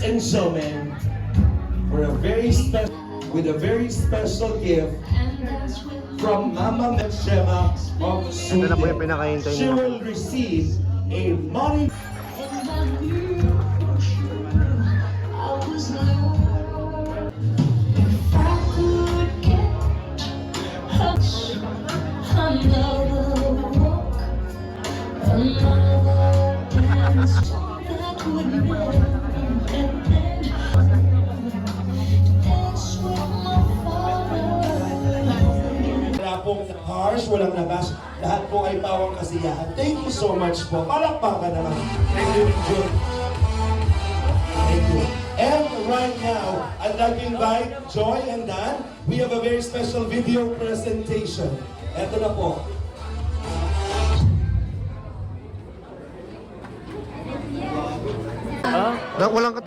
And gentlemen, for a very special, with a very special gift from Mama Melchema of Ito na po yung pinakahintay She niyo. will receive a money. Wala pong harsh, walang labas. Lahat po ay pawang kasiyahan. Thank you so much po. Palakpakan naman. Thank you, Jun. Thank you. And right now, I'd like to invite Joy and Dan. We have a very special video presentation. Ito na po. Walang